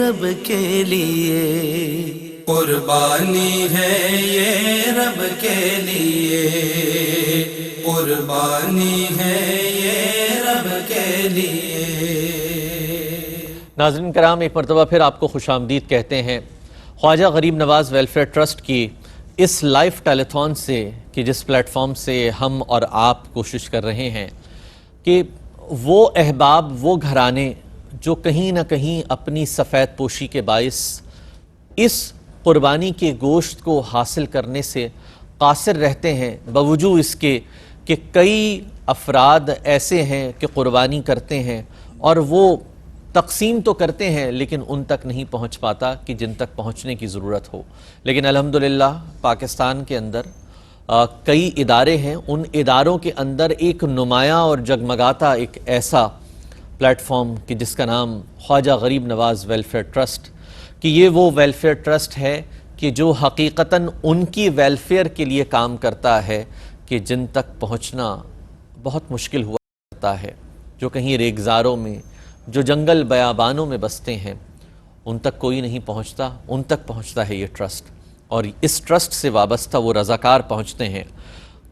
رب کے لیے، قربانی ہے یہ رب کے لیے، قربانی ہے یہ رب کے لیے۔ ناظرین کرام، ایک مرتبہ پھر آپ کو خوش آمدید کہتے ہیں خواجہ غریب نواز ویلفیئر ٹرسٹ کی اس لائف ٹیلیتھون سے، کہ جس پلیٹ فارم سے ہم اور آپ کوشش کر رہے ہیں کہ وہ احباب، وہ گھرانے جو کہیں نہ کہیں اپنی سفید پوشی کے باعث اس قربانی کے گوشت کو حاصل کرنے سے قاصر رہتے ہیں، باوجود اس کے کہ کئی افراد ایسے ہیں کہ قربانی کرتے ہیں اور وہ تقسیم تو کرتے ہیں لیکن ان تک نہیں پہنچ پاتا کہ جن تک پہنچنے کی ضرورت ہو۔ لیکن الحمدللہ پاکستان کے اندر کئی ادارے ہیں، ان اداروں کے اندر ایک نمایاں اور جگمگاتا ایک ایسا پلیٹ فارم کہ جس کا نام خواجہ غریب نواز ویلفیئر ٹرسٹ، کہ یہ وہ ویلفیئر ٹرسٹ ہے کہ جو حقیقتاً ان کی ویلفیئر کے لیے کام کرتا ہے کہ جن تک پہنچنا بہت مشکل ہوا کرتا ہے، جو کہیں ریگزاروں میں، جو جنگل بیابانوں میں بستے ہیں، ان تک کوئی نہیں پہنچتا، ان تک پہنچتا ہے یہ ٹرسٹ۔ اور اس ٹرسٹ سے وابستہ وہ رضاکار پہنچتے ہیں،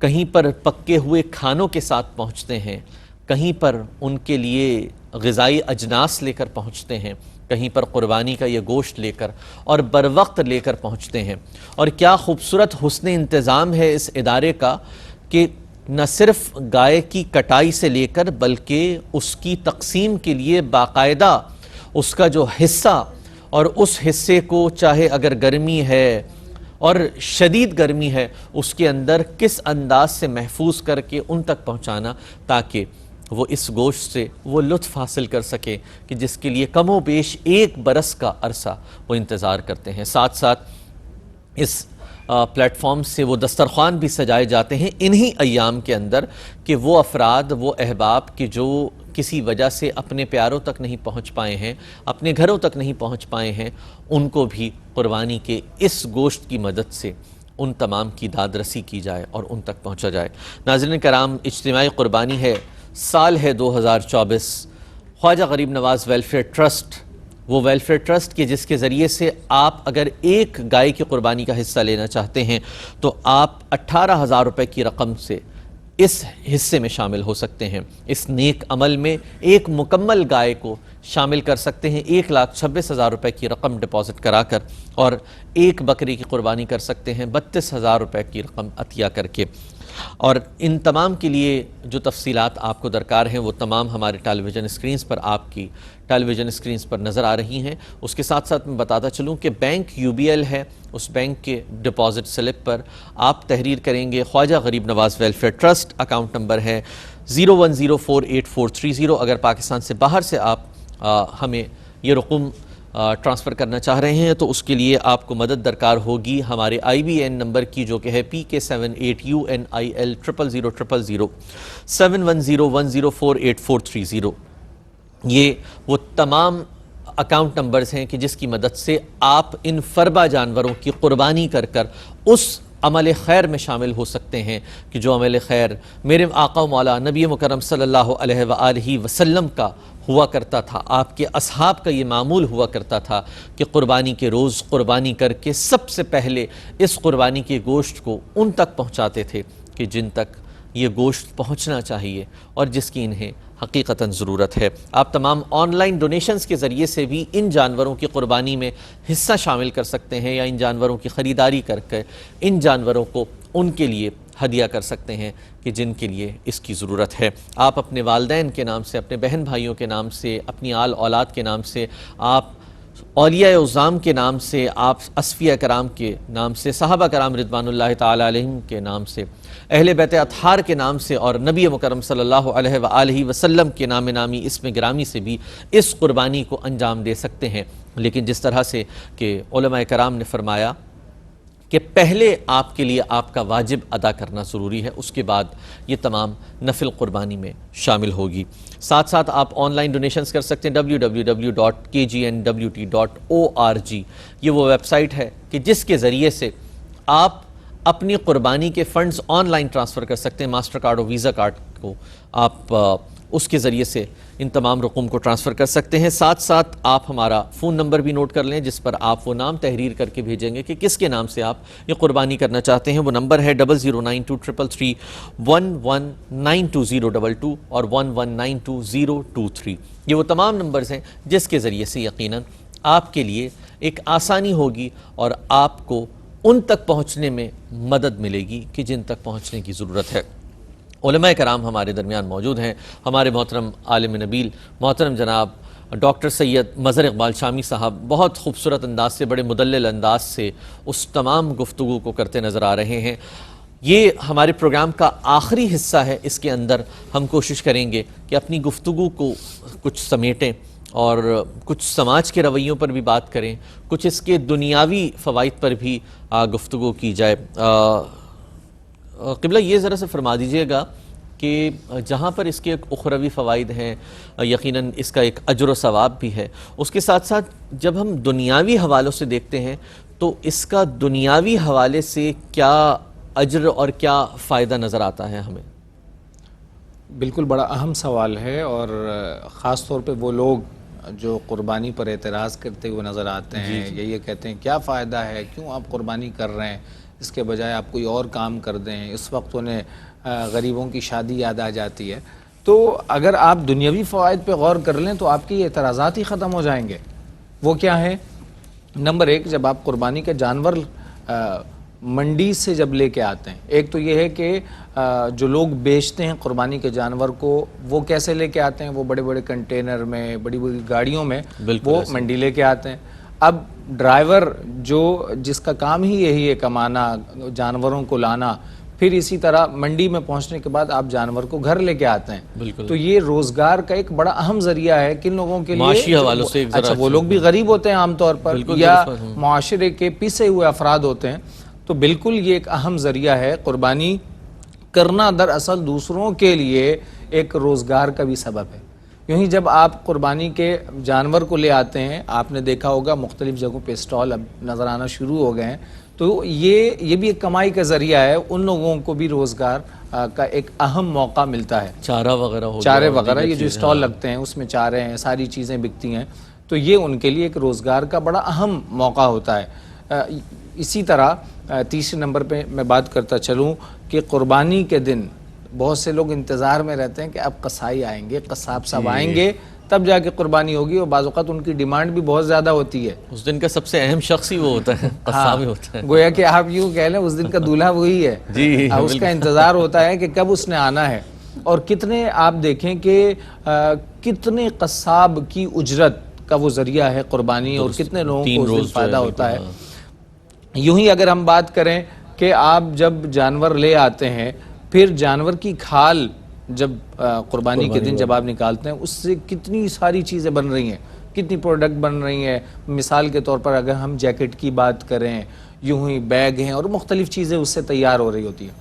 کہیں پر پکے ہوئے کھانوں کے ساتھ پہنچتے ہیں، کہیں پر ان کے لیے غذائی اجناس لے کر پہنچتے ہیں، کہیں پر قربانی کا یہ گوشت لے کر اور بر وقت لے کر پہنچتے ہیں۔ اور کیا خوبصورت حسن انتظام ہے اس ادارے کا کہ نہ صرف گائے کی کٹائی سے لے کر بلکہ اس کی تقسیم کے لیے باقاعدہ اس کا جو حصہ، اور اس حصے کو چاہے اگر گرمی ہے اور شدید گرمی ہے اس کے اندر کس انداز سے محفوظ کر کے ان تک پہنچانا تاکہ وہ اس گوشت سے وہ لطف حاصل کر سکے کہ جس کے لیے کم و بیش 1 برس کا عرصہ وہ انتظار کرتے ہیں۔ ساتھ ساتھ اس پلیٹ فارم سے وہ دسترخوان بھی سجائے جاتے ہیں انہی ایام کے اندر کہ وہ افراد، وہ احباب کہ جو کسی وجہ سے اپنے پیاروں تک نہیں پہنچ پائے ہیں، اپنے گھروں تک نہیں پہنچ پائے ہیں، ان کو بھی قربانی کے اس گوشت کی مدد سے ان تمام کی داد رسی کی جائے اور ان تک پہنچا جائے۔ ناظرین کرام، اجتماعی قربانی ہے، سال ہے 2024، خواجہ غریب نواز ویلفیئر ٹرسٹ، وہ ویلفیئر ٹرسٹ کے جس کے ذریعے سے آپ اگر ایک گائے کی قربانی کا حصہ لینا چاہتے ہیں تو آپ 18,000 روپے کی رقم سے اس حصے میں شامل ہو سکتے ہیں۔ اس نیک عمل میں ایک مکمل گائے کو شامل کر سکتے ہیں، 1,26,000 روپے کی رقم ڈپازٹ کرا کر، اور ایک بکری کی قربانی کر سکتے ہیں 32,000 روپے کی رقم عطیہ کر کے۔ اور ان تمام کے لیے جو تفصیلات آپ کو درکار ہیں وہ تمام ہمارے ٹیلی ویژن اسکرینز پر، آپ کی ٹیلی ویژن اسکرینز پر نظر آ رہی ہیں۔ اس کے ساتھ ساتھ میں بتاتا چلوں کہ بینک UBL ہے، اس بینک کے ڈپازٹ سلپ پر آپ تحریر کریں گے خواجہ غریب نواز ویلفیئر ٹرسٹ، اکاؤنٹ نمبر ہے 01048430۔ اگر پاکستان سے باہر سے آپ ہمیں یہ رقم ٹرانسفر کرنا چاہ رہے ہیں تو اس کے لیے آپ کو مدد درکار ہوگی ہمارے IBN نمبر کی، جو کہ ہے PK78UNIL 0000000 7101048430۔ یہ وہ تمام اکاؤنٹ نمبرز ہیں کہ جس کی مدد سے آپ ان فربا جانوروں کی قربانی کر کر اس عمل خیر میں شامل ہو سکتے ہیں کہ جو عمل خیر میرے آقا و مولا نبی مکرم صلی اللہ علیہ وآلہ وسلم کا ہوا کرتا تھا، آپ کے اصحاب کا یہ معمول ہوا کرتا تھا کہ قربانی کے روز قربانی کر کے سب سے پہلے اس قربانی کے گوشت کو ان تک پہنچاتے تھے کہ جن تک یہ گوشت پہنچنا چاہیے اور جس کی انہیں حقیقتاً ضرورت ہے۔ آپ تمام آن لائن ڈونیشنز کے ذریعے سے بھی ان جانوروں کی قربانی میں حصہ شامل کر سکتے ہیں، یا ان جانوروں کی خریداری کر کے ان جانوروں کو ان کے لیے ہدیہ کر سکتے ہیں کہ جن کے لیے اس کی ضرورت ہے۔ آپ اپنے والدین کے نام سے، اپنے بہن بھائیوں کے نام سے، اپنی آل اولاد کے نام سے، آپ اولیاء اعظام کے نام سے، آپ اصفیاء کرام کے نام سے، صحابہ کرام رضوان اللہ تعالی علیہم کے نام سے، اہل بیت اطہار کے نام سے، اور نبی مکرم صلی اللہ علیہ وآلہ وسلم کے نام نامی اسم گرامی سے بھی اس قربانی کو انجام دے سکتے ہیں۔ لیکن جس طرح سے کہ علماء کرام نے فرمایا کہ پہلے آپ کے لیے آپ کا واجب ادا کرنا ضروری ہے، اس کے بعد یہ تمام نفل قربانی میں شامل ہوگی۔ ساتھ ساتھ آپ آن لائن ڈونیشنز کر سکتے ہیں www.kgnwt.org۔ یہ وہ ویب سائٹ ہے کہ جس کے ذریعے سے آپ اپنی قربانی کے فنڈز آن لائن ٹرانسفر کر سکتے ہیں۔ ماسٹر کارڈ اور ویزا کارڈ کو آپ اس کے ذریعے سے ان تمام رقوم کو ٹرانسفر کر سکتے ہیں۔ ساتھ ساتھ آپ ہمارا فون نمبر بھی نوٹ کر لیں جس پر آپ وہ نام تحریر کر کے بھیجیں گے کہ کس کے نام سے آپ یہ قربانی کرنا چاہتے ہیں۔ وہ نمبر ہے 00923331192022 اور 11922023۔ یہ وہ تمام نمبرز ہیں جس کے ذریعے سے یقیناً آپ کے لیے ایک آسانی ہوگی اور آپ کو ان تک پہنچنے میں مدد ملے گی کہ جن تک پہنچنے کی ضرورت ہے۔ علماء کرام ہمارے درمیان موجود ہیں۔ ہمارے محترم عالم نبیل محترم جناب ڈاکٹر سید مظہر اقبال شامی صاحب بہت خوبصورت انداز سے، بڑے مدلل انداز سے اس تمام گفتگو کو کرتے نظر آ رہے ہیں۔ یہ ہمارے پروگرام کا آخری حصہ ہے، اس کے اندر ہم کوشش کریں گے کہ اپنی گفتگو کو کچھ سمیٹیں اور کچھ سماج کے رویوں پر بھی بات کریں، کچھ اس کے دنیاوی فوائد پر بھی گفتگو کی جائے۔ قبلہ یہ ذرا سے فرما دیجئے گا کہ جہاں پر اس کے ایک اخروی فوائد ہیں، یقیناً اس کا ایک اجر و ثواب بھی ہے، اس کے ساتھ ساتھ جب ہم دنیاوی حوالوں سے دیکھتے ہیں تو اس کا دنیاوی حوالے سے کیا اجر اور کیا فائدہ نظر آتا ہے ہمیں؟ بالکل بڑا اہم سوال ہے، اور خاص طور پہ وہ لوگ جو قربانی پر اعتراض کرتے ہوئے نظر آتے ہیں یا یہ کہتے ہیں کیا فائدہ ہے، کیوں آپ قربانی کر رہے ہیں، اس کے بجائے آپ کوئی اور کام کر دیں۔ اس وقت انہیں غریبوں کی شادی یاد آ جاتی ہے۔ تو اگر آپ دنیاوی فوائد پہ غور کر لیں تو آپ کی یہ اعتراضات ہی ختم ہو جائیں گے۔ وہ کیا ہے؟ نمبر ایک، جب آپ قربانی کا جانور منڈی سے جب لے کے آتے ہیں، ایک تو یہ ہے کہ جو لوگ بیچتے ہیں قربانی کے جانور کو وہ کیسے لے کے آتے ہیں؟ وہ بڑے بڑے کنٹینر میں، بڑی بڑی گاڑیوں میں وہ منڈی لے کے آتے ہیں۔ اب ڈرائیور جس کا کام ہی یہی ہے کمانا، جانوروں کو لانا، پھر اسی طرح منڈی میں پہنچنے کے بعد آپ جانور کو گھر لے کے آتے ہیں، تو یہ روزگار کا ایک بڑا اہم ذریعہ ہے کن لوگوں کے لیے؟ معاشی حوالوں سے۔ اچھا، وہ لوگ بھی غریب ہوتے ہیں عام طور پر یا معاشرے کے پیسے ہوئے افراد ہوتے ہیں، تو بالکل یہ ایک اہم ذریعہ ہے۔ قربانی کرنا دراصل دوسروں کے لیے ایک روزگار کا بھی سبب ہے۔ یوں ہی جب آپ قربانی کے جانور کو لے آتے ہیں، آپ نے دیکھا ہوگا مختلف جگہوں پہ اسٹال اب نظر آنا شروع ہو گئے ہیں، تو یہ بھی ایک کمائی کا ذریعہ ہے، ان لوگوں کو بھی روزگار کا ایک اہم موقع ملتا ہے۔ چارہ وغیرہ چارے وغیرہ یہ جو اسٹال لگتے ہیں اس میں چارے ہیں، ساری چیزیں بکتی ہیں، تو یہ ان کے لیے ایک روزگار کا بڑا اہم موقع ہوتا ہے۔ اسی طرح تیسرے نمبر پہ میں بات کرتا چلوں کہ قربانی کے دن بہت سے لوگ انتظار میں رہتے ہیں کہ اب قصائی آئیں گے، قصاب صاحب آئیں گے، تب جا کے قربانی ہوگی، اور بعض اوقات ان کی ڈیمانڈ بھی بہت زیادہ ہوتی ہے۔ اس دن کا سب سے اہم شخص ہی وہ ہوتا ہے، قصاب ہی ہوتا ہے۔ گویا کہ آپ یوں کہہ لیں اس دن کا دولہا وہی ہے، اس کا انتظار ہوتا ہے کہ کب اس نے آنا ہے۔ اور کتنے آپ دیکھیں کہ کتنے قصاب کی اجرت کا وہ ذریعہ ہے قربانی، اور کتنے لوگوں کو اس دن فائدہ ہوتا ہے۔ یوں ہی اگر ہم بات کریں کہ آپ جب جانور لے آتے ہیں، پھر جانور کی کھال جب قربانی کے دن جب آپ نکالتے ہیں، اس سے کتنی ساری چیزیں بن رہی ہیں، کتنی پروڈکٹ بن رہی ہیں۔ مثال کے طور پر اگر ہم جیکٹ کی بات کریں، یوں ہی بیگ ہیں اور مختلف چیزیں اس سے تیار ہو رہی ہوتی ہیں۔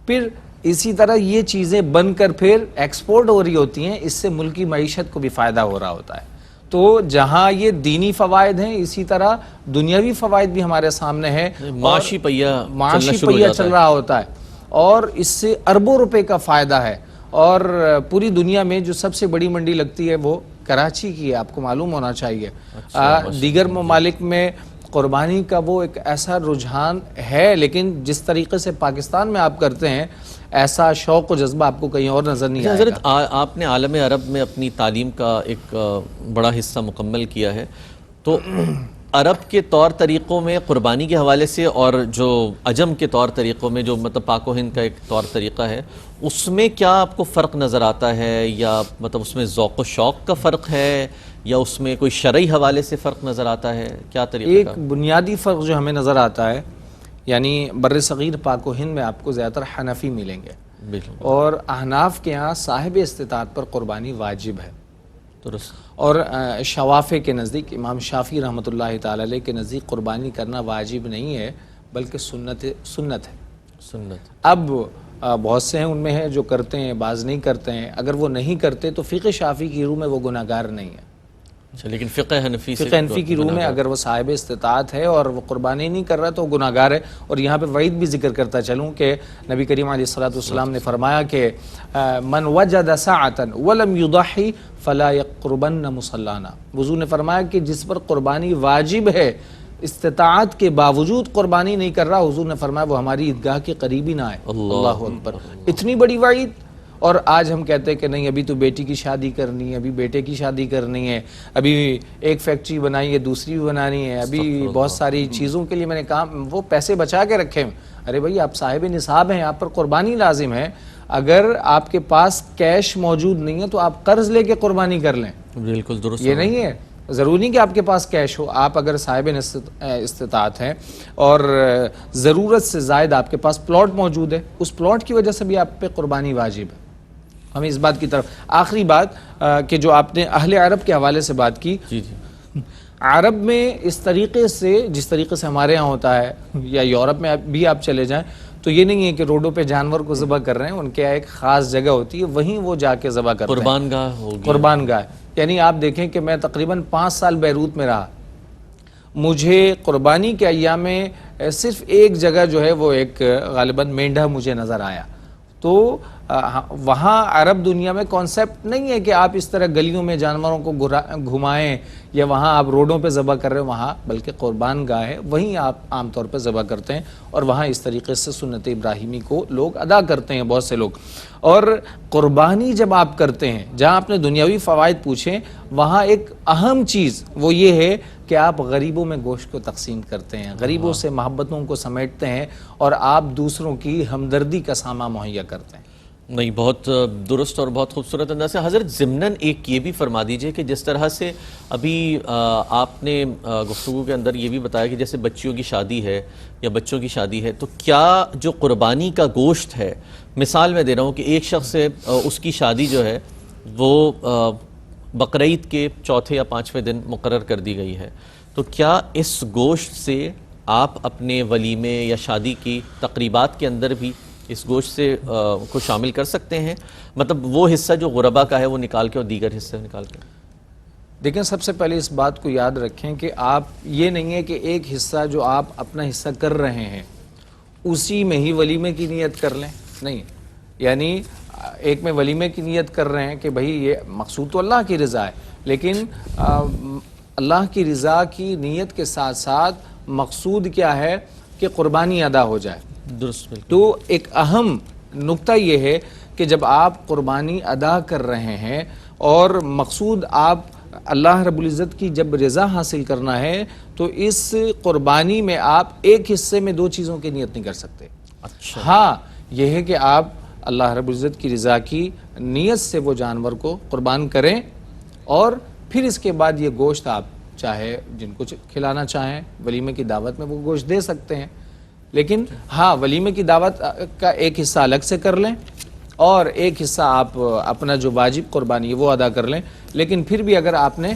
پھر اسی طرح یہ چیزیں بن کر پھر ایکسپورٹ ہو رہی ہوتی ہیں، اس سے ملکی معیشت کو بھی فائدہ ہو رہا ہوتا ہے۔ تو جہاں یہ دینی فوائد ہیں، اسی طرح دنیاوی فوائد بھی ہمارے سامنے ہیں۔ معاشی پہیہ چل رہا ہوتا ہے، اور اس سے اربوں روپے کا فائدہ ہے۔ اور پوری دنیا میں جو سب سے بڑی منڈی لگتی ہے وہ کراچی کی ہے، آپ کو معلوم ہونا چاہیے۔ دیگر ممالک میں قربانی کا وہ ایک ایسا رجحان ہے، لیکن جس طریقے سے پاکستان میں آپ کرتے ہیں، ایسا شوق و جذبہ آپ کو کہیں اور نظر نہیں آئے گا۔ حضرت آپ نے عالم عرب میں اپنی تعلیم کا ایک بڑا حصہ مکمل کیا ہے، تو عرب کے طور طریقوں میں قربانی کے حوالے سے اور جو عجم کے طور طریقوں میں جو مطلب پاک و ہند کا ایک طور طریقہ ہے، اس میں کیا آپ کو فرق نظر آتا ہے، یا مطلب اس میں ذوق و شوق کا فرق ہے، یا اس میں کوئی شرعی حوالے سے فرق نظر آتا ہے؟ کیا طریقہ؟ ایک بنیادی فرق جو ہمیں نظر آتا ہے، یعنی بر صغیر پاک و ہند میں آپ کو زیادہ تر حنفی ملیں گے، اور احناف کے ہاں صاحب استطاعت پر قربانی واجب ہے۔ اور شوافے کے نزدیک، امام شافعی رحمۃ اللہ تعالی علیہ کے نزدیک قربانی کرنا واجب نہیں ہے بلکہ سنت ہے۔ اب بہت سے ہیں ان میں ہیں جو کرتے ہیں، بعض نہیں کرتے ہیں۔ اگر وہ نہیں کرتے تو فقہ شافعی کی روح میں وہ گناہگار نہیں ہے۔ اچھا، لیکن فقہ حنفی سے فقہ حنفی کی روح میں اگر وہ صاحب استطاعت ہے اور وہ قربانی نہیں کر رہا تو وہ گناہگار ہے. اور یہاں پہ وعید بھی ذکر کرتا چلوں کہ نبی کریم علیہ الصلوۃ والسلام نے فرمایا کہ من وجد ساعتا ولم یضحی فلا یقربن مصلانا. حضور نے فرمایا کہ جس پر قربانی واجب ہے استطاعت کے باوجود قربانی نہیں کر رہا، حضور نے فرمایا وہ ہماری عیدگاہ کے قریب ہی نہ آئے. اللہ اکبر، اتنی بڑی وعید. اور آج ہم کہتے ہیں کہ نہیں ابھی تو بیٹی کی شادی کرنی ہے، ابھی بیٹے کی شادی کرنی ہے، ابھی ایک فیکٹری بنائی ہے دوسری بھی بنانی ہے، ابھی بہت ساری چیزوں کے لیے میں نے کہا وہ پیسے بچا کے رکھے ہیں. ارے بھائی آپ صاحب نصاب ہیں، آپ پر قربانی لازم ہے. اگر آپ کے پاس کیش موجود نہیں ہے تو آپ قرض لے کے قربانی کر لیں. بالکل درست. یہ نہیں ہے، ضروری نہیں کہ آپ کے پاس کیش ہو. آپ اگر صاحب استطاعت ہیں اور ضرورت سے زائد آپ کے پاس پلاٹ موجود ہے، اس پلاٹ کی وجہ سے بھی آپ پہ قربانی واجب ہے. ہمیں اس بات کی طرف آخری بات کہ جو آپ نے اہل عرب کے حوالے سے بات کی، جی عرب میں اس طریقے سے جس طریقے سے ہمارے ہاں ہوتا ہے یا یورپ میں بھی آپ چلے جائیں تو یہ نہیں ہے کہ روڈوں پہ جانور کو ذبح کر رہے ہیں. ان کے ایک خاص جگہ ہوتی ہے، وہیں وہ جا کے ذبح کرتے ہیں. قربان گاہ ہوگی. قربان گاہ. یعنی آپ دیکھیں کہ میں تقریباً 5 سال بیروت میں رہا. مجھے قربانی کے ایام میں صرف ایک جگہ جو ہے وہ ایک غالباً مینڈھا مجھے نظر آیا. تو وہاں عرب دنیا میں کانسیپٹ نہیں ہے کہ آپ اس طرح گلیوں میں جانوروں کو گھمائیں یا وہاں آپ روڈوں پہ ذبح کر رہے ہیں. وہاں بلکہ قربان گاہ ہے، وہیں آپ عام طور پہ ذبح کرتے ہیں اور وہاں اس طریقے سے سنت ابراہیمی کو لوگ ادا کرتے ہیں بہت سے لوگ. اور قربانی جب آپ کرتے ہیں، جہاں آپ نے دنیاوی فوائد پوچھیں، وہاں ایک اہم چیز وہ یہ ہے کہ آپ غریبوں میں گوشت کو تقسیم کرتے ہیں، غریبوں سے محبتوں کو سمیٹتے ہیں اور آپ دوسروں کی ہمدردی کا سامان مہیا کرتے ہیں. نہیں، بہت درست اور بہت خوبصورت انداز سے. حضرت ضمناً ایک یہ بھی فرما دیجئے کہ جس طرح سے ابھی آپ نے گفتگو کے اندر یہ بھی بتایا کہ جیسے بچیوں کی شادی ہے یا بچوں کی شادی ہے، تو کیا جو قربانی کا گوشت ہے، مثال میں دے رہا ہوں کہ ایک شخص سے اس کی شادی جو ہے وہ بقرعید کے چوتھے یا 5ویں دن مقرر کر دی گئی ہے، تو کیا اس گوشت سے آپ اپنے ولیمے یا شادی کی تقریبات کے اندر بھی اس گوشت سے کو شامل کر سکتے ہیں؟ مطلب وہ حصہ جو غربا کا ہے وہ نکال کے اور دیگر حصے نکال کے. دیکھیں سب سے پہلے اس بات کو یاد رکھیں کہ آپ یہ نہیں ہے کہ ایک حصہ جو آپ اپنا حصہ کر رہے ہیں اسی میں ہی ولیمے کی نیت کر لیں. نہیں، یعنی ایک میں ولیمے کی نیت کر رہے ہیں کہ بھئی یہ مقصود تو اللہ کی رضا ہے، لیکن اللہ کی رضا کی نیت کے ساتھ ساتھ مقصود کیا ہے کہ قربانی ادا ہو جائے. درست. تو ایک اہم نقطہ یہ ہے کہ جب آپ قربانی ادا کر رہے ہیں اور مقصود آپ اللہ رب العزت کی جب رضا حاصل کرنا ہے تو اس قربانی میں آپ ایک حصے میں 2 چیزوں کی نیت نہیں کر سکتے. اچھا. ہاں یہ ہے کہ آپ اللہ رب العزت کی رضا کی نیت سے وہ جانور کو قربان کریں اور پھر اس کے بعد یہ گوشت آپ چاہے جن کو کھلانا چاہیں ولیمے کی دعوت میں وہ گوشت دے سکتے ہیں. لیکن ہاں ولیمے کی دعوت کا ایک حصہ الگ سے کر لیں اور ایک حصہ آپ اپنا جو واجب قربانی ہے وہ ادا کر لیں. لیکن پھر بھی اگر آپ نے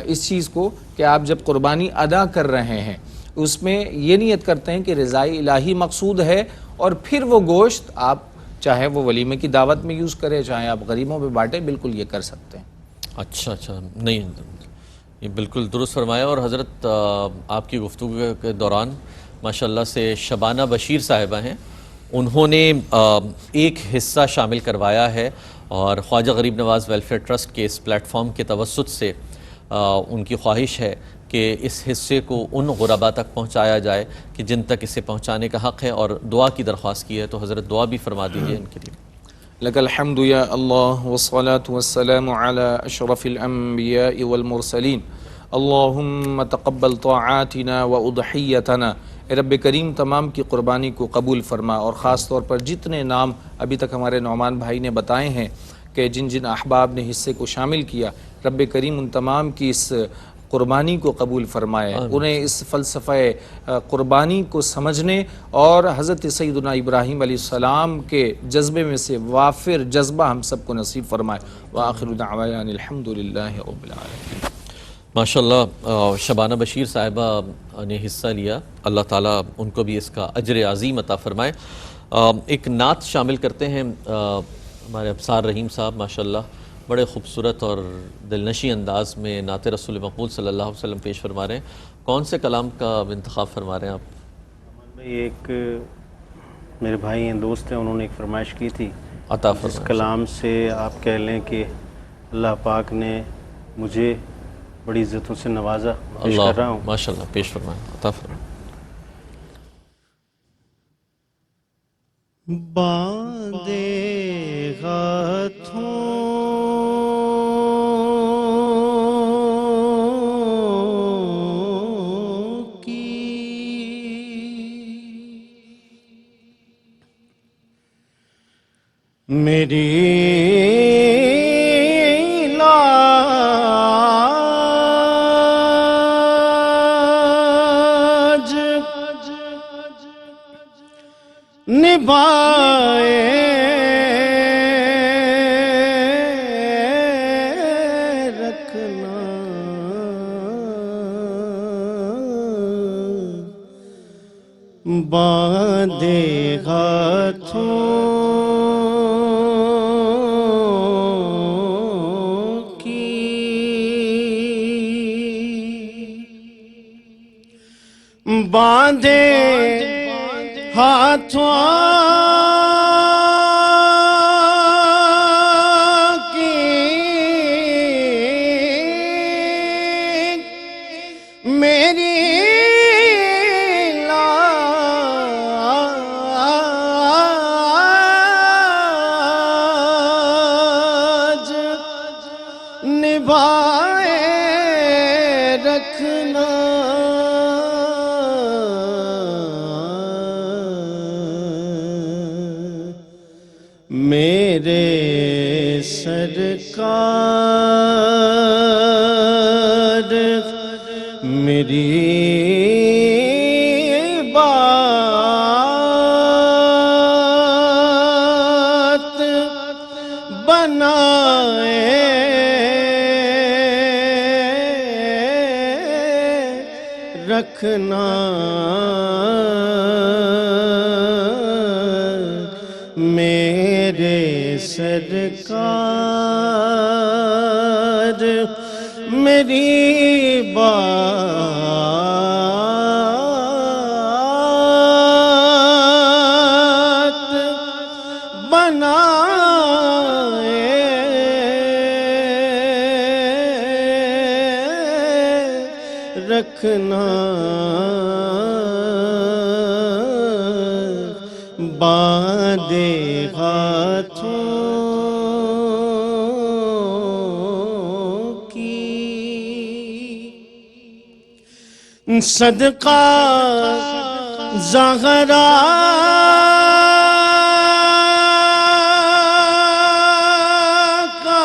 اس چیز کو کہ آپ جب قربانی ادا کر رہے ہیں اس میں یہ نیت کرتے ہیں کہ رضائے الہی مقصود ہے اور پھر وہ گوشت آپ چاہے وہ ولیمے کی دعوت میں یوز کریں چاہے آپ غریبوں پہ بانٹیں، بالکل یہ کر سکتے ہیں. اچھا نہیں، یہ بالکل درست فرمایا. اور حضرت آپ کی گفتگو کے دوران ماشاءاللہ سے شبانہ بشیر صاحبہ ہیں، انہوں نے ایک حصہ شامل کروایا ہے اور خواجہ غریب نواز ویلفیئر ٹرسٹ کے اس پلیٹ فارم کے توسط سے ان کی خواہش ہے کہ اس حصے کو ان غربا تک پہنچایا جائے کہ جن تک اسے پہنچانے کا حق ہے، اور دعا کی درخواست کی ہے. تو حضرت دعا بھی فرما دیجیے ان کے لیے. لک الحمد یا اللہ والصلاة والسلام علی اشرف الانبیاء والمرسلین. اللہم تقبل طاعاتنا واضحیتنا. رب کریم تمام کی قربانی کو قبول فرما، اور خاص طور پر جتنے نام ابھی تک ہمارے نعمان بھائی نے بتائے ہیں کہ جن جن احباب نے حصے کو شامل کیا، رب کریم ان تمام کی اس قربانی کو قبول فرمائے، انہیں اس فلسفہ قربانی کو سمجھنے اور حضرت سیدنا ابراہیم علیہ السلام کے جذبے میں سے وافر جذبہ ہم سب کو نصیب فرمائے. وآخر دعوانا الحمدللہ رب العالمین. ماشاءاللہ شبانہ بشیر صاحبہ نے حصہ لیا، اللہ تعالیٰ ان کو بھی اس کا اجر عظیم عطا فرمائے. ایک نعت شامل کرتے ہیں ہمارے ابصار رحیم صاحب ماشاءاللہ، بڑے خوبصورت اور دلنشیں انداز میں نعت رسول مقبول صلی اللہ علیہ وسلم پیش فرما رہے ہیں. کون سے کلام کا انتخاب فرما رہے ہیں آپ؟ بھائی ایک میرے بھائی ہیں، دوست ہیں، انہوں نے ایک فرمائش کی تھی عطا جس فرمائیں. کلام سے آپ کہہ لیں کہ اللہ پاک نے مجھے بڑی عزتوں سے نوازا. پیش کر رہا اللہ ہوں. ماشاء اللہ پیش فرمائیں، عطا فرمائیں. باندے ہاتھوں کی میری لاج نبھائے رکھنا باندھے ہاتھوں کی باندھے ہاتھوں کی میری لاج نبھائے رکھنا میرے سرکار میری بات بنائے رکھنا میرے سرکار میری بات بنائے رکھنا باندھے ہاتھوں کی صدقہ زہرا کا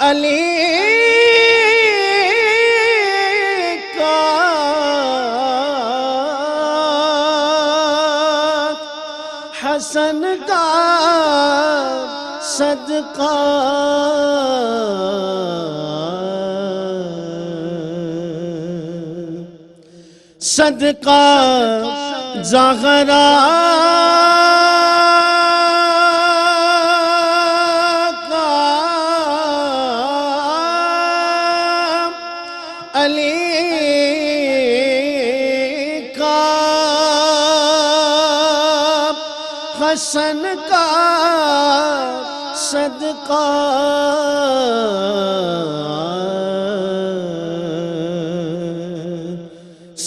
علی حسن کا صدقہ صدقہ زہرا کا علی کا حسن کا صدقہ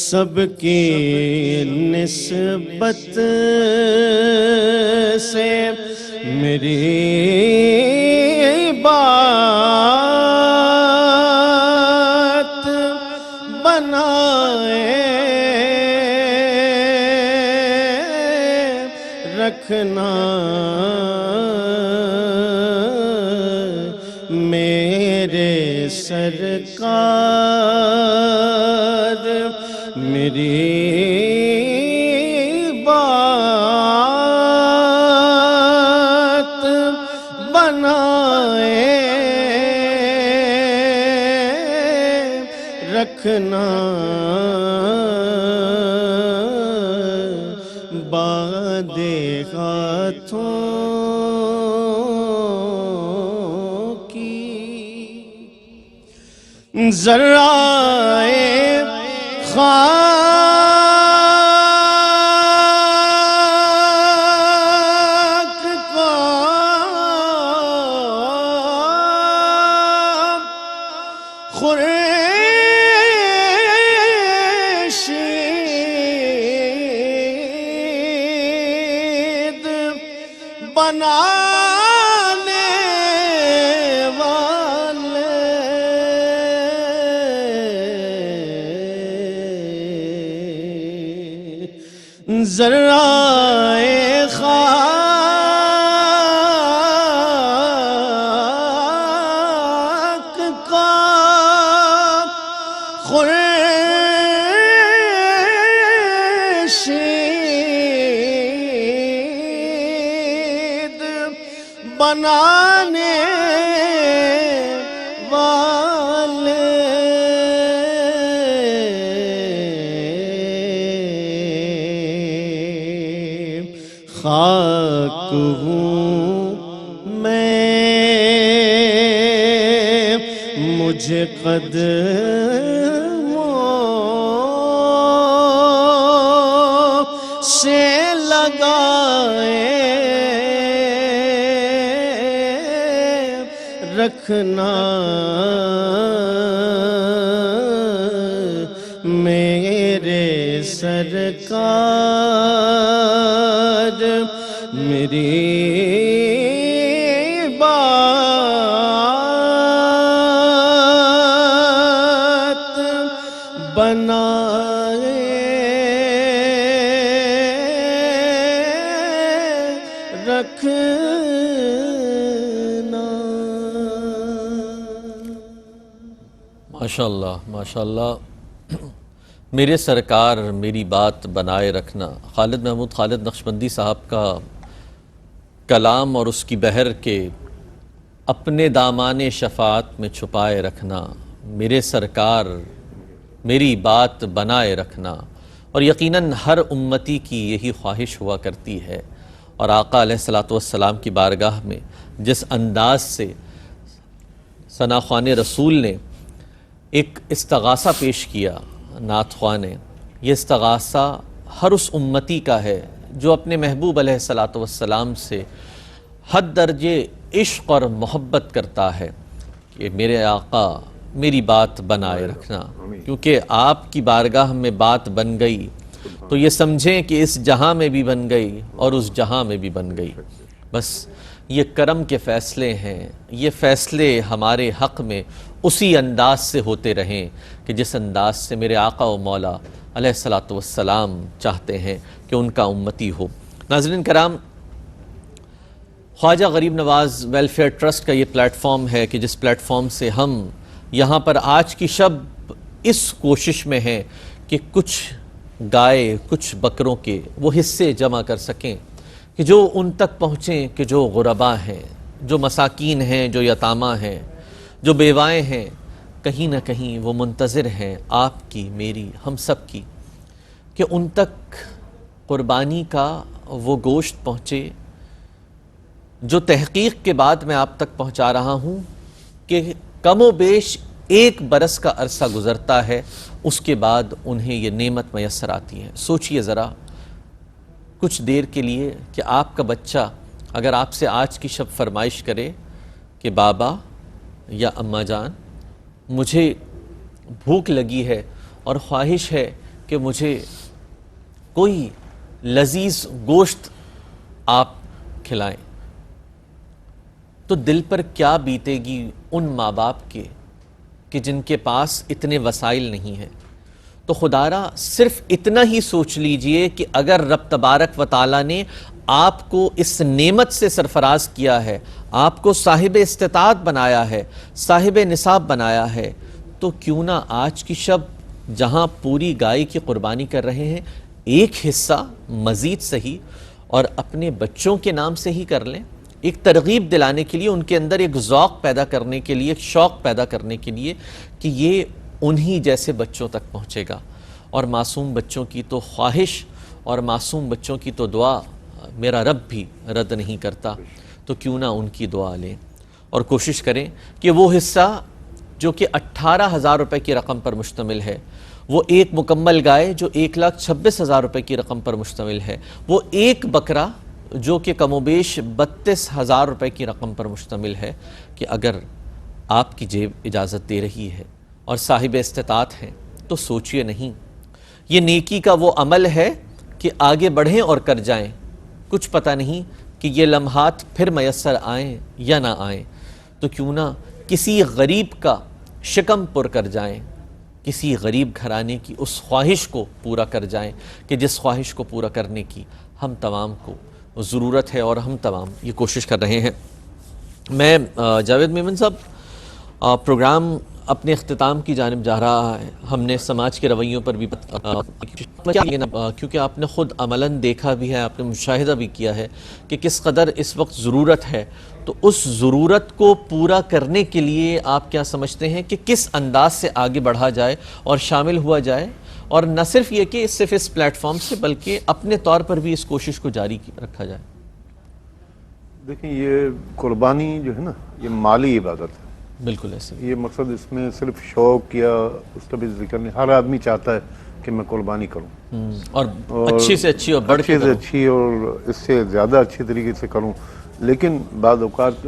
سب کی نسبت سے میری بات بنائے رکھنا میرے سرکار میری بات بنائے رکھنا باندھے ہاتھوں کی ذرائع خاک کا خورشید بنانے والے ذرائع خاک کا خورشید بنانے والے خاک ہوں میں مجھے قدموں سے لگائے رکھنا میرے سرکار میری بات بنائے رکھنا. ماشاءاللہ ماشاءاللہ. میرے سرکار میری بات بنائے رکھنا، خالد محمود خالد نقشبندی صاحب کا کلام اور اس کی بحر کے اپنے دامان شفاعت میں چھپائے رکھنا، میرے سرکار میری بات بنائے رکھنا. اور یقیناً ہر امتی کی یہی خواہش ہوا کرتی ہے، اور آقا علیہ الصلوۃ والسلام کی بارگاہ میں جس انداز سے ثنا خوان رسول نے ایک استغاثہ پیش کیا نعت خواہ نے، یہ استغاثہ ہر اس امتی کا ہے جو اپنے محبوب علیہ الصلوۃ والسلام سے حد درجے عشق اور محبت کرتا ہے کہ میرے آقا میری بات بنائے رکھنا. کیونکہ آپ کی بارگاہ میں بات بن گئی تو یہ سمجھیں کہ اس جہاں میں بھی بن گئی اور اس جہاں میں بھی بن گئی. بس یہ کرم کے فیصلے ہیں، یہ فیصلے ہمارے حق میں اسی انداز سے ہوتے رہیں کہ جس انداز سے میرے آقا و مولا علیہ الصلوۃ والسلام چاہتے ہیں کہ ان کا امتی ہو. ناظرین کرام، خواجہ غریب نواز ویلفیئر ٹرسٹ کا یہ پلیٹ فارم ہے کہ جس پلیٹ فارم سے ہم یہاں پر آج کی شب اس کوشش میں ہیں کہ کچھ گائے کچھ بکروں کے وہ حصے جمع کر سکیں کہ جو ان تک پہنچیں کہ جو غربا ہیں، جو مساکین ہیں، جو یتامہ ہیں، جو بیوائیں ہیں، کہیں نہ کہیں وہ منتظر ہیں آپ کی، میری، ہم سب کی، کہ ان تک قربانی کا وہ گوشت پہنچے جو تحقیق کے بعد میں آپ تک پہنچا رہا ہوں کہ کم و بیش 1 برس کا عرصہ گزرتا ہے، اس کے بعد انہیں یہ نعمت میسر آتی ہے. سوچئے ذرا کچھ دیر کے لیے کہ آپ کا بچہ اگر آپ سے آج کی شب فرمائش کرے کہ بابا یا اماں جان مجھے بھوک لگی ہے اور خواہش ہے کہ مجھے کوئی لذیذ گوشت آپ کھلائیں، تو دل پر کیا بیتے گی ان ماں باپ کے کہ جن کے پاس اتنے وسائل نہیں ہیں. تو خدارا صرف اتنا ہی سوچ لیجئے کہ اگر رب تبارک و تعالیٰ نے آپ کو اس نعمت سے سرفراز کیا ہے، آپ کو صاحب استطاعت بنایا ہے، صاحب نصاب بنایا ہے، تو کیوں نہ آج کی شب جہاں پوری گائے کی قربانی کر رہے ہیں ایک حصہ مزید صحیح اور اپنے بچوں کے نام سے ہی کر لیں، ایک ترغیب دلانے کے لیے، ان کے اندر ایک ذوق پیدا کرنے کے لیے، ایک شوق پیدا کرنے کے لیے کہ یہ انہی جیسے بچوں تک پہنچے گا. اور معصوم بچوں کی تو خواہش اور معصوم بچوں کی تو دعا میرا رب بھی رد نہیں کرتا، تو کیوں نہ ان کی دعا لیں اور کوشش کریں کہ وہ حصہ جو کہ 18,000 روپے کی رقم پر مشتمل ہے، وہ ایک مکمل گائے جو 1,26,000 روپے کی رقم پر مشتمل ہے، وہ ایک بکرا جو کہ کم و بیش 32,000 روپے کی رقم پر مشتمل ہے، کہ اگر آپ کی جیب اجازت دے رہی ہے اور صاحب استطاعت ہیں تو سوچئے نہیں، یہ نیکی کا وہ عمل ہے کہ آگے بڑھیں اور کر جائیں، کچھ پتہ نہیں کہ یہ لمحات پھر میسر آئیں یا نہ آئیں، تو کیوں نہ کسی غریب کا شکم پر کر جائیں، کسی غریب گھرانے کی اس خواہش کو پورا کر جائیں کہ جس خواہش کو پورا کرنے کی ہم تمام کو ضرورت ہے اور ہم تمام یہ کوشش کر رہے ہیں۔ میں جاوید میمن صاحب، پروگرام اپنے اختتام کی جانب جا رہا ہے، ہم نے سماج کے رویوں پر بھی کیونکہ آپ نے خود عملاً دیکھا بھی ہے، آپ نے مشاہدہ بھی کیا ہے کہ کس قدر اس وقت ضرورت ہے، تو اس ضرورت کو پورا کرنے کے لیے آپ کیا سمجھتے ہیں کہ کس انداز سے آگے بڑھا جائے اور شامل ہوا جائے، اور نہ صرف یہ کہ صرف اس پلیٹ فارم سے بلکہ اپنے طور پر بھی اس کوشش کو جاری رکھا جائے؟ دیکھیں، یہ قربانی جو ہے نا، یہ مالی عبادت ہے، بالکل ایسے یہ مقصد اس میں صرف شوق یا اس کا بھی ذکر نہیں، ہر آدمی چاہتا ہے کہ میں قربانی کروں اور اچھی سے اچھی اور بڑھ کے اچھی سے اچھی اور اس سے زیادہ اچھی طریقے سے کروں، لیکن بعض اوقات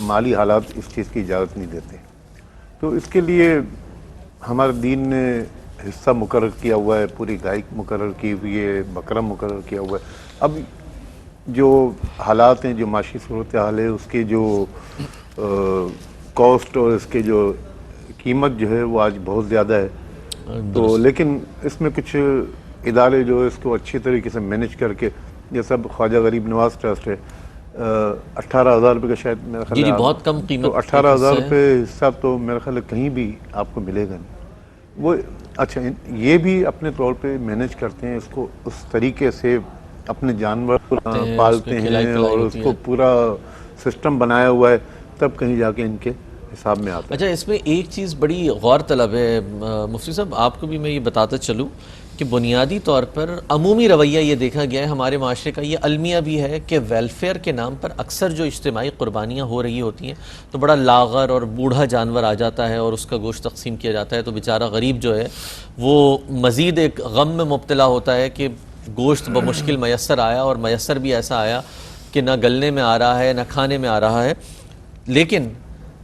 مالی حالات اس چیز کی اجازت نہیں دیتے، تو اس کے لیے ہمارے دین نے حصہ مقرر کیا ہوا ہے، پوری گائے مقرر کی ہوئی ہے، بکرا مقرر کیا ہوا ہے۔ اب جو حالات ہیں، جو معاشی صورتحال ہے، اس کے جو کاسٹ اور اس کے جو قیمت جو ہے وہ آج بہت زیادہ ہے، تو لیکن اس میں کچھ ادارے جو ہے اس کو اچھی طریقے سے مینیج کر کے، جیسا خواجہ غریب نواز ٹرسٹ ہے، 18,000 روپے کا شاید میرا خیال ہے، جی بہت کم قیمت، تو 18,000 روپے حصہ تو میرا خیال ہے کہیں بھی آپ کو ملے گا نہیں۔ وہ اچھا، یہ بھی اپنے طور پہ مینیج کرتے ہیں، اس کو اس طریقے سے اپنے جانور پالتے ہیں اور اس کو پورا سسٹم بنایا ہوا ہے، تب کہیں جا کے ان کے حساب میں آتا ہے۔ اچھا، اس میں ایک چیز بڑی غور طلب ہے مفتی صاحب، آپ کو بھی میں یہ بتاتا چلوں کہ بنیادی طور پر عمومی رویہ یہ دیکھا گیا ہے ہمارے معاشرے کا، یہ المیہ بھی ہے کہ ویلفیئر کے نام پر اکثر جو اجتماعی قربانیاں ہو رہی ہوتی ہیں تو بڑا لاغر اور بوڑھا جانور آ جاتا ہے اور اس کا گوشت تقسیم کیا جاتا ہے، تو بیچارہ غریب جو ہے وہ مزید ایک غم میں مبتلا ہوتا ہے کہ گوشت بمشکل میسر آیا، اور میسر بھی ایسا آیا کہ نہ گلنے میں آ رہا ہے نہ کھانے میں آ رہا ہے۔ لیکن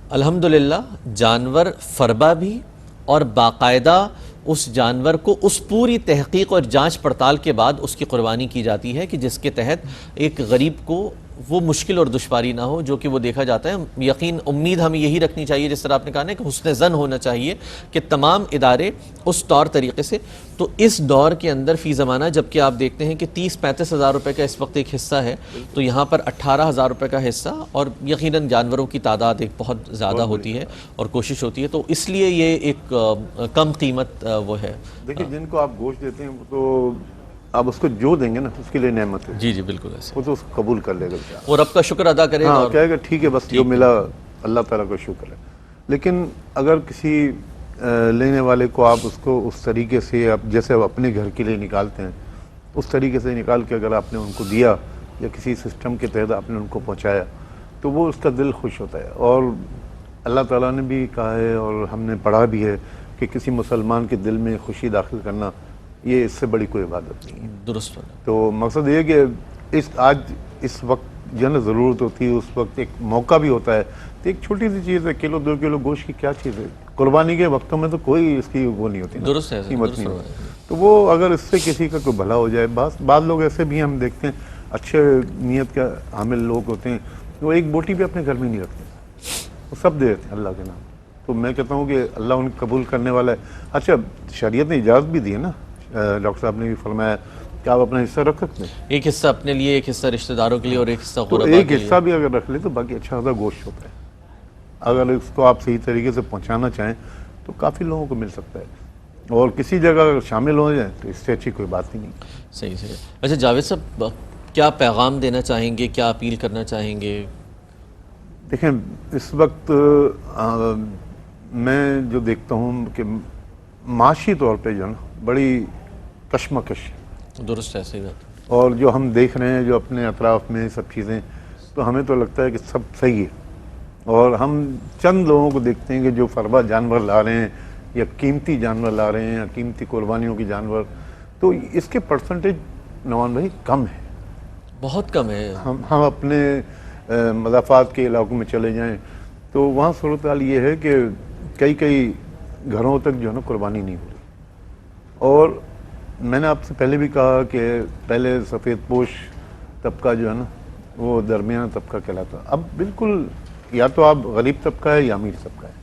الحمدللہ جانور فربا بھی، اور باقاعدہ اس جانور کو اس پوری تحقیق اور جانچ پڑتال کے بعد اس کی قربانی کی جاتی ہے کہ جس کے تحت ایک غریب کو وہ مشکل اور دشواری نہ ہو، جو کہ وہ دیکھا جاتا ہے۔ یقین امید ہمیں یہی رکھنی چاہیے، جس طرح آپ نے کہا نا کہ حسن ظن ہونا چاہیے کہ تمام ادارے اس طور طریقے سے، تو اس دور کے اندر فی زمانہ جبکہ آپ دیکھتے ہیں کہ 30-35 ہزار روپے کا اس وقت ایک حصہ ہے، تو یہاں پر 18,000 روپے کا حصہ، اور یقیناً جانوروں کی تعداد ایک بہت زیادہ ہوتی ہے اور کوشش ہوتی ہے، تو اس لیے یہ ایک کم قیمت وہ ہے۔ دیکھیں، جن کو آپ گوشت دیتے ہیں وہ تو آپ اس کو جو دیں گے نا، اس کے لیے نعمت ہے، جی جی بالکل ایسے، وہ تو اس کو قبول کر لے گا بیچارہ، اور رب کا شکر ادا کرے گا، ہاں اور کہے گا ٹھیک ہے، بس جو ملا اللہ تعالیٰ کا شکر ہے۔ لیکن اگر کسی لینے والے کو آپ اس کو اس طریقے سے، آپ جیسے آپ اپنے گھر کے لیے نکالتے ہیں اس طریقے سے نکال کے اگر آپ نے ان کو دیا یا کسی سسٹم کے تحت آپ نے ان کو پہنچایا، تو وہ اس کا دل خوش ہوتا ہے، اور اللہ تعالیٰ نے بھی کہا ہے اور ہم نے پڑھا بھی ہے کہ کسی مسلمان کے دل میں خوشی داخل کرنا، یہ اس سے بڑی کوئی عبادت نہیں ہے۔ درست۔ تو مقصد یہ کہ آج اس وقت جو ہے نا ضرورت ہوتی ہے، اس وقت ایک موقع بھی ہوتا ہے، تو ایک چھوٹی سی چیز ہے، 1-2 کلو گوشت کی کیا چیز ہے؟ قربانی کے وقتوں میں تو کوئی اس کی وہ نہیں ہوتی، درست ہے، قیمت نہیں ہوتی، تو وہ اگر اس سے کسی کا کوئی بھلا ہو جائے، بعض لوگ ایسے بھی ہم دیکھتے ہیں، اچھے نیت کا حامل لوگ ہوتے ہیں، وہ ایک بوٹی بھی اپنے گھر میں نہیں رکھتے، وہ سب دے دیتے ہیں اللہ کے نام۔ تو میں کہتا ہوں کہ اللہ ان کو قبول کرنے والا ہے۔ اچھا، شریعت نے اجازت بھی دی ہے نا، ڈاکٹر صاحب نے بھی فرمایا کہ آپ اپنا حصہ رکھ سکتے ہیں، ایک حصہ اپنے لیے، ایک حصہ رشتہ داروں کے لیے، اور ایک حصہ تو غرباء ایک کے لیے۔ حصہ بھی اگر رکھ لے تو باقی اچھا خاصا گوشت ہوتا ہے، اگر اس کو آپ صحیح طریقے سے پہنچانا چاہیں تو کافی لوگوں کو مل سکتا ہے، اور کسی جگہ اگر شامل ہو جائیں تو اس سے اچھی کوئی بات ہی نہیں۔ صحیح صحیح۔ اچھا جاوید صاحب، کیا پیغام دینا چاہیں گے، کیا اپیل کرنا چاہیں گے؟ دیکھیں، اس وقت میں جو دیکھتا ہوں کہ معاشی طور پہ جو ہے نا بڑی کشمکش ہے، درست ہے، صحیح بات۔ اور جو ہم دیکھ رہے ہیں جو اپنے اطراف میں سب چیزیں، تو ہمیں تو لگتا ہے کہ سب صحیح ہے، اور ہم چند لوگوں کو دیکھتے ہیں کہ جو فربا جانور لا رہے ہیں یا قیمتی جانور لا رہے ہیں یا قیمتی قربانیوں کی جانور، تو اس کے پرسنٹیج نوان بھائی کم ہے، بہت کم ہے۔ ہم اپنے مضافات کے علاقوں میں چلے جائیں تو وہاں صورتحال یہ ہے کہ کئی گھروں تک جو ہے نا قربانی نہیں ہو رہی، اور میں نے آپ سے پہلے بھی کہا کہ پہلے سفید پوش طبقہ جو ہے نا وہ درمیانہ طبقہ کہلاتا، اب بالکل یا تو آپ غریب طبقہ ہے یا امیر طبقہ ہے،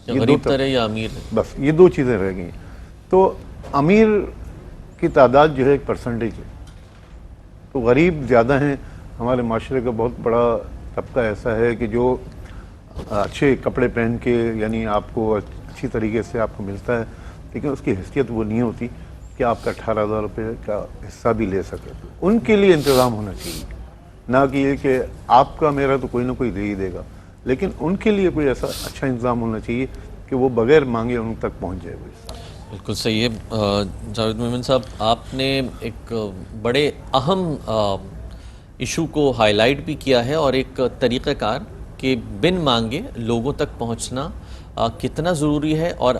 یا غریب تر ہے یا امیر ہے، بس یہ دو چیزیں رہ گئی ہیں۔ تو امیر کی تعداد جو ہے ایک پرسنٹیج ہے، تو غریب زیادہ ہیں۔ ہمارے معاشرے کا بہت بڑا طبقہ ایسا ہے کہ جو اچھے کپڑے پہن کے، یعنی آپ کو اچھی طریقے سے آپ کو ملتا ہے، لیکن اس کی حیثیت وہ نہیں ہوتی کہ آپ کا 18,000 روپے کا حصہ بھی لے سکے۔ ان کے لیے انتظام ہونا چاہیے، نہ کہ یہ کہ آپ کا میرا تو کوئی نہ کوئی دے ہی دے گا، لیکن ان کے لیے کوئی ایسا اچھا انتظام ہونا چاہیے کہ وہ بغیر مانگے ان تک پہنچ جائے وہ حصہ۔ بالکل صحیح ہے۔ جاوید مومن صاحب، آپ نے ایک بڑے اہم ایشو کو ہائی لائٹ بھی کیا ہے، اور ایک طریقہ کار کہ بن مانگے لوگوں تک پہنچنا کتنا ضروری ہے، اور